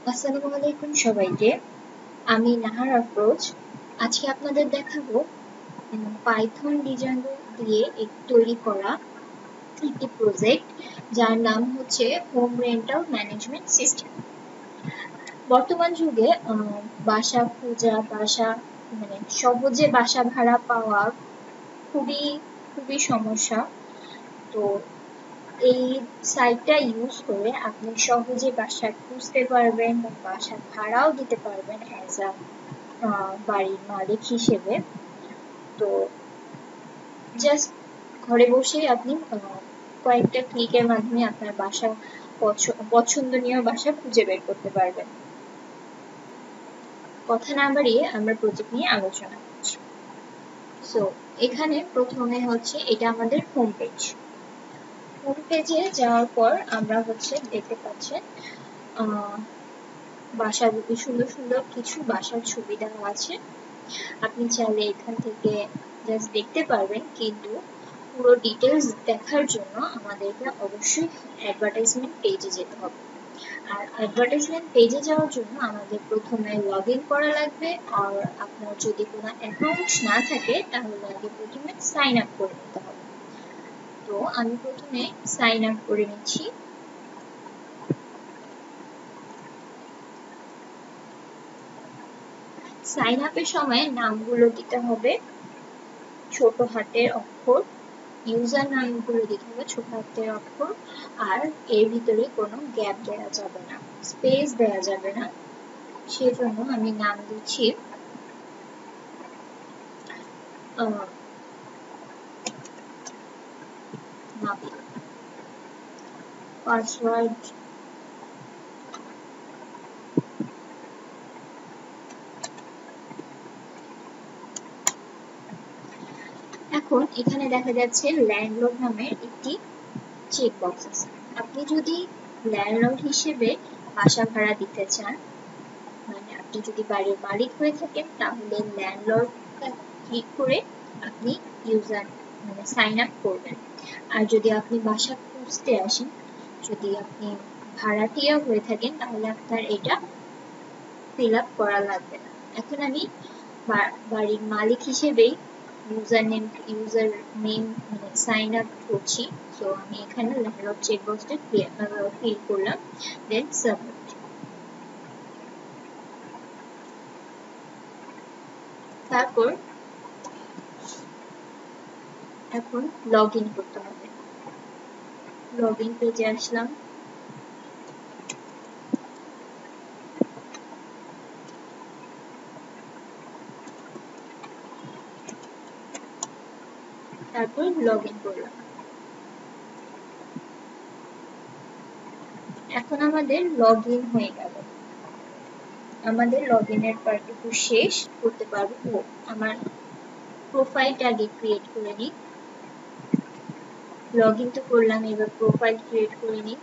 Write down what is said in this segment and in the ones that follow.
আসসালামু আলাইকুম সবাইকে। আমি নাহার আফরোজ। আজকে আপনাদের দেখাবো পাইথন ডিজাইনার দিয়ে তৈরি করা একটি প্রজেক্ট যার নাম হচ্ছে হোম রেন্টাল ম্যানেজমেন্ট সিস্টেম। বর্তমান যুগে বাসা খোঁজা, সহজে বাসা ভাড়া পাওয়া খুবই খুবই সমস্যা। তো এই সাইটটা ইউজ করে আপনি সহজে বাসা খুঁজতে পারবেন বা বাসা ভাড়াও দিতে পারবেন অ্যাজ আ বাড়ির মালিক হিসেবে। তো জাস্ট ঘরে বসেই আপনি কয়েকটা ক্লিকের মাধ্যমে আপনার বাসা পছন্দনীয় বাসা খুঁজে বের করতে পারবেন। কথা না বাড়িয়ে আমরা প্রজেক্ট নিয়ে আলোচনা করছি। সো এখানে প্রথমে হচ্ছে এটা আমাদের হোম পেজ। হোম পেজে যাওয়ার পর আমরা দেখতে পাচ্ছেন বাসার সুন্দর সুন্দর কিছু বাসার ছবি দেওয়া আছে। আপনি চাইলে এখান থেকে জাস্ট দেখতে পারবেন, কিন্তু পুরো ডিটেলস দেখার জন্য আমাদেরকে অবশ্যই অ্যাডভার্টাইজমেন্ট পেজে যেতে হবে। আর অ্যাডভার্টাইজমেন্ট পেজে যাওয়ার জন্য আমাদের প্রথমে লগ ইন করা লাগবে। আর আপনার যদি কোনো অ্যাকাউন্ট না থাকে তাহলে আগে প্রথমে সাইন আপ করে নিতে হবে। তো আমি প্রথমে সাইন আপ করে নিচ্ছি। সাইন আপের সময় নামগুলো দিতে হবে ছোট হাতের অক্ষর, ইউজার নামগুলো দিতে হবে ছোট হাতের অক্ষর, আর এর ভিতরে কোনো গ্যাপ দেওয়া যাবে না, স্পেস দেওয়া যাবে না। সেজন্য আমি নাম দিচ্ছি নাবিল। পাসওয়ার্ড এখন এখানে দেখা যাচ্ছে ল্যান্ডলর্ড নামের একটি চেকবক্স আছে। আপনি যদি ল্যান্ডলর্ড হিসেবে বাসা ভাড়া দিতে চান, মানে আপনি যদি বাড়ির মালিক হয়ে থাকেন, তাহলে ল্যান্ডলর্ড ক্লিক করে আপনি সাইন আপ করবেন। আর যদি আপনি বাসা খুঁজতে আসেন, যদি আপনি ভাড়াটিয়া হয়ে থাকেন, তাহলে আপনার এটা ফিল আপ করা লাগবে না। এখন আমি বাড়ির মালিক হিসেবেই ইউজার নেম সাইন আপ করছি। তো আমি এখানে ল্যান্ডলর্ড চেকবক্সটা ফিল করলাম, দেন সাবমিট। তারপর এখন লগ ইন করতে হবে। লগ ইন পেজে আসলাম। তারপর লগ ইন করলাম। এখন আমাদের লগ ইন হয়ে গেল। আমাদের লগ ইনের পার্টটুকু শেষ করতে পারবো। আমার প্রোফাইলটা আগে ক্রিয়েট করে নিই। লগ ইন তো করলাম, এবার প্রোফাইল ক্রিয়েট করে নিই।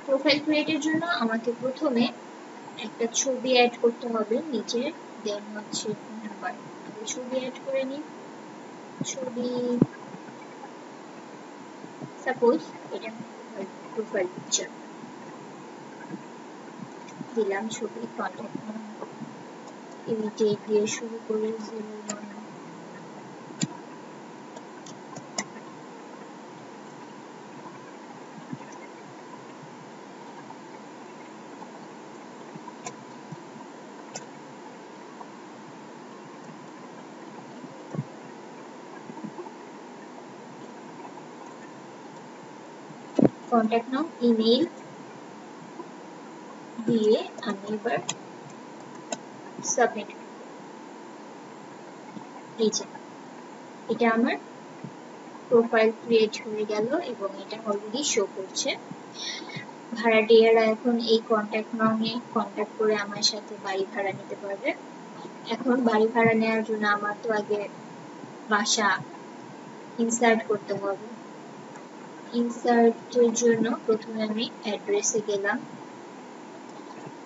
প্রোফাইল ক্রিয়েটের জন্য আমাকে প্রথমে একটা ছবি অ্যাড করতে হবে নিচে, দেন হচ্ছে ফোন নাম্বার। ছবি অ্যাড করে নিই। ছবি সাপোজ এটা প্রোফাইল পিকচার দিলাম, ছবি, কন্ট্যাক্ট নাম্বার এই ডেট দিয়ে শুরু করে 01। কন্ট্যাক্ট নাম, ইমেল দিয়ে আমি এবার সাবমিট। এই যে এটা আমার প্রোফাইল ক্রিয়েট হয়ে গেল এবং এটা অলরেডি শো করছে। ভাড়াটিয়ারা এখন এই কন্ট্যাক্ট নামে কন্ট্যাক্ট করে আমার সাথে বাড়ি ভাড়া নিতে পারবে। এখন বাড়ি ভাড়া নেওয়ার জন্য আমার তো আগে বাসা ইনসার্ট করতে হবে। ইনসার্টের জন্য প্রথমে আমি অ্যাড্রেসে গেলাম।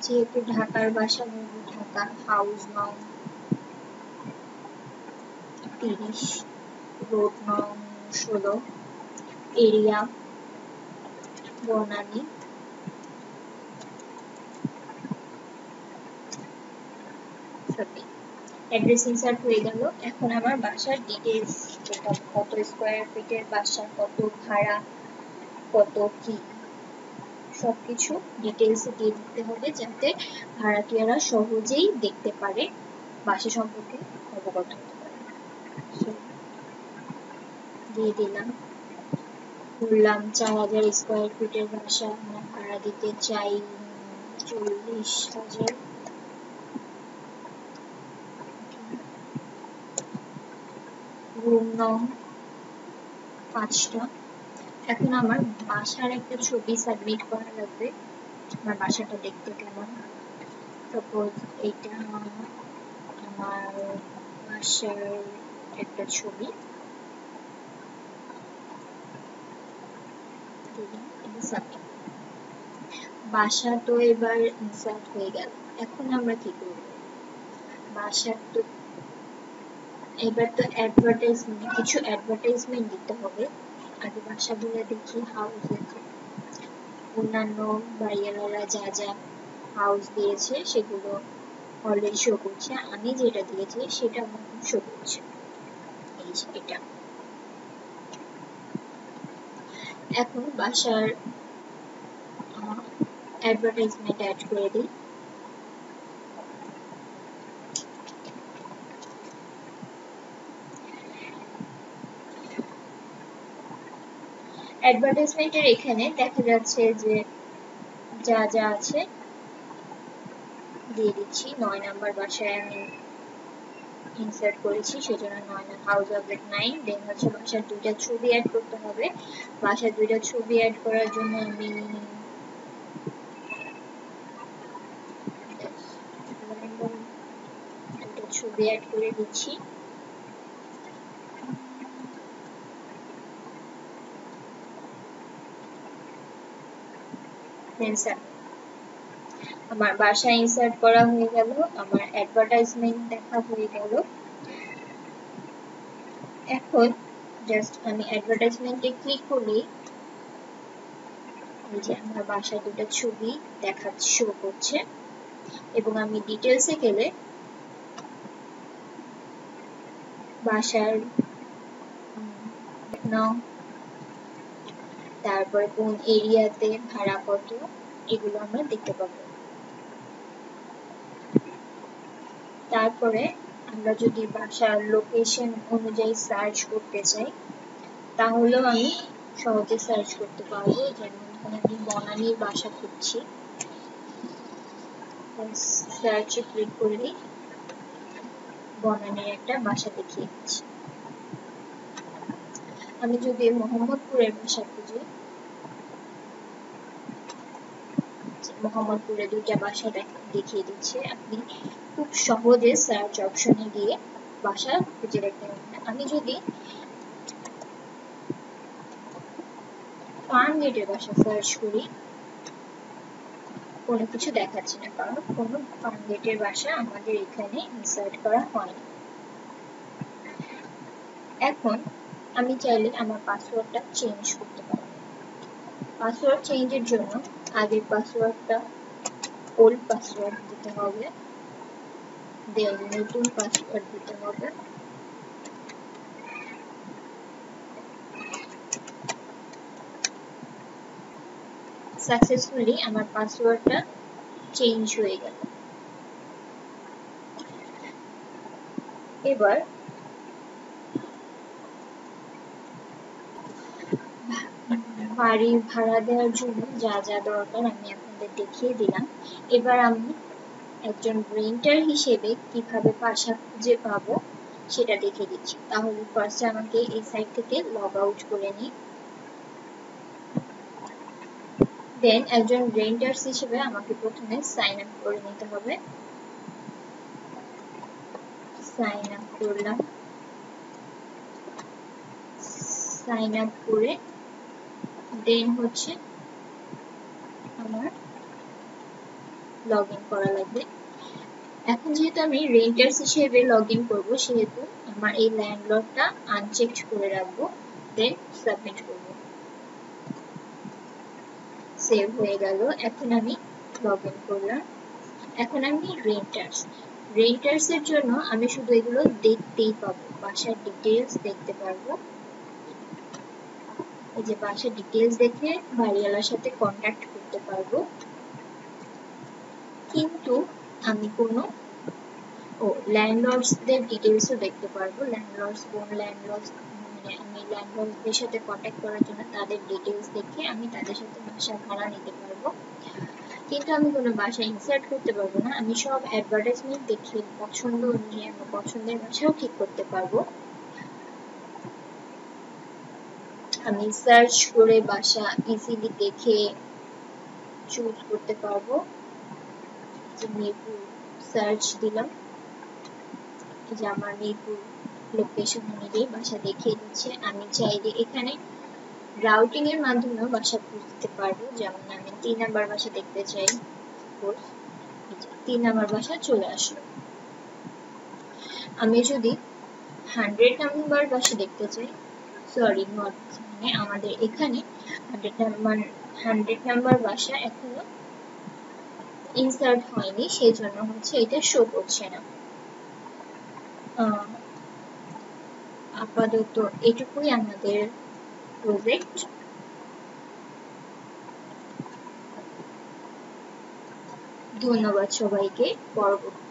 যেহেতু ঢাকার বাসা, ঢাকা, হাউস নং 30, রোড নং 16, এরিয়া বনানী অ্যাড্রেস ইনসার্ট হয়ে গেল। এখন আমার বাসার ডিটেইলস কত স্কয়ার ফিটের বাসা, কত ভাড়া, কত কি সবকিছু ডিটেইলস দিয়ে দিতে হবে যাতে ভাড়াটিয়ারা সহজেই দেখতে পারে, বাসা সম্পর্কে অবগত হতে পারে। দিয়ে দিলাম, বললাম 4000 স্কয়ার ফিটের বাসা আমরা ভাড়া দিতে চাই 40,000। রুম নং 5টা। এখন আমার বাসার একটা ছবি সাবমিট করা লাগবে, আমার বাসাটা দেখতে কেমন। সাপোজ এটা আমার বাসার একটা ছবি, বাসা তো এবার ইনসার্ট হয়ে গেল। এখন আমরা কি করব, বাসার তো এবার তো অ্যাডভার্টাইজমেন্ট, কিছু অ্যাডভার্টাইজমেন্ট দিতে হবে। আগে বাসাগুলো দেখি হাউস আছে, অন্যান্য বাড়িওয়ালারা যা যা হাউস দিয়েছে সেগুলো অলরেডি শো করছে, আমি যেটা দিয়েছি সেটা আমার শো করছে, এই যে এটা। এখন বাসার অ্যাডভার্টাইজমেন্ট অ্যাড করে দিই। অ্যাডভার্টাইজমেন্টের এখানে দেখা যাচ্ছে যে যা যা আছে দিয়ে দিচ্ছি। 9 নাম্বার বাসায় আমি ইনসার্ট করেছি, সেজন্য 9 হাউস অবজেক্ট 9। দেন হচ্ছে বাসার 2টা ছবি অ্যাড করতে হবে। বাসার 2টা ছবি অ্যাড করার জন্য আমি দুটো ছবি অ্যাড করে দিচ্ছি। আমার বাসা ইনসার্ট করা হয়ে গেল, আমার অ্যাডভার্টাইজমেন্ট দেখা হয়ে গেল। এখন জাস্ট আমি অ্যাডভার্টাইজমেন্টে ক্লিক করলেই এই যে আমার বাসার 2টা ছবি শো করছে। এবং আমি ডিটেলসে গেলে বাসার নাম, তারপরে কোন এরিয়াতে, ভাড়া কত, এগুলো আমরা দেখতে পাবো। তারপরে আমরা যদি বাসার লোকেশন অনুযায়ী সার্চ করতে চাই তাহলেও আমি সহজে সার্চ করতে পারবো। যেমন আমি বনানীর বাসা খুঁজছি, সার্চে ক্লিক করলেই বনানীর একটা বাসা দেখিয়ে দিচ্ছি। আমি যদি মোহাম্মদপুরের বাসা খুঁজি, মোহাম্মদপুরে 2টা বাসা দেখিয়ে দিচ্ছে। আপনি খুব সহজে সার্চ অপশনে গিয়ে বাসা খুঁজে দেখতে পারবেন। আমি যদি ফার্ম গেটের বাসা সার্চ করি, কোনো কিছু দেখাচ্ছে না, কারণ কোনো ফার্ম গেটের বাসা আমাদের এখানে ইনসার্ট করা হয়নি। এখন আমি চাইলে আমার পাসওয়ার্ডটা চেঞ্জ করতে পারবো। পাসওয়ার্ড চেঞ্জের জন্য আগের পাসওয়ার্ডটা ওল্ড পাসওয়ার্ড দিতে হবে, দেন নতুন পাসওয়ার্ড দিতে হবে। সাকসেসফুলি আমার পাসওয়ার্ডটা চেঞ্জ হয়ে গেল। এবার বাড়ি ভাড়া দেওয়ার জন্য যা যা দরকার আমি আপনাদের দেখিয়ে দিলাম। এবার আমি একজন রেন্টার হিসেবে কিভাবে বাসা খুঁজে পাবো সেটা দেখে দিচ্ছি। তাহলে ফার্স্টে আমাকে এই সাইট থেকে লগ আউট করে নিই। দেন একজন রেন্টার্স হিসেবে আমাকে প্রথমে সাইন আপ করে নিতে হবে। সাইন আপ করলাম, সাইন আপ করে দেন হচ্ছে আমার লগ ইন করা লাগবে। এখন যেহেতু আমি রেন্টার্স হিসেবে লগ ইন করবো, সেহেতু আমার এই ল্যান্ডলর্ডটা আনচেকড করে রাখবো, দেন সাবমিট করবো। সেভ হয়ে গেল। এখন আমি লগ ইন করলাম। এখন আমি রেন্টার্স এর জন্য আমি শুধু এগুলো দেখতেই পাবো, বাসার ডিটেলস দেখতে পারবো। এই যে বাসার ডিটেলস দেখে বাড়িওয়ালার সাথে কন্ট্যাক্ট করতে পারবো, কিন্তু আমি কোনো ল্যান্ডলর্ডসদের ডিটেলসও দেখতে পারবো। ল্যান্ডলর্ডস কোন ল্যান্ডলর্ডস, মানে আমি ল্যান্ডলর্ডসদের সাথে কন্ট্যাক্ট করার জন্য তাদের ডিটেলস দেখে আমি তাদের সাথে বাসা ভাড়া নিতে পারবো, কিন্তু আমি কোনো বাসা ইনসার্ট করতে পারবো না। আমি সব অ্যাডভার্টাইজমেন্ট দেখে পছন্দ অনুযায়ী আমার পছন্দের বাসাও ঠিক করতে পারবো। আমি সার্চ করে বাসা ইজিলি দেখে চুজ করতে পারবো। মিরপুর সার্চ দিলাম, যে আমার মিরপুর লোকেশন অনুযায়ী বাসা দেখিয়ে দিচ্ছে। আমি চাইলে এখানে রাউটিং এর মাধ্যমেও বাসা খুঁজতে পারবো, যেমন আমি 3 নাম্বার বাসা দেখতে চাই, 3 নাম্বার বাসা চলে আসলো। আমি যদি 100 নাম্বার বাসা দেখতে চাই, সরি নট, মানে আমাদের এখানে 100 নাম্বার বাসা এখনো ইনসার্ট হয়নি, সেই জন্য হচ্ছে এটা শো করছে না। আপাতত এটুকুই আমাদের প্রজেক্ট। ধন্যবাদ সবাইকে। পরবর্তী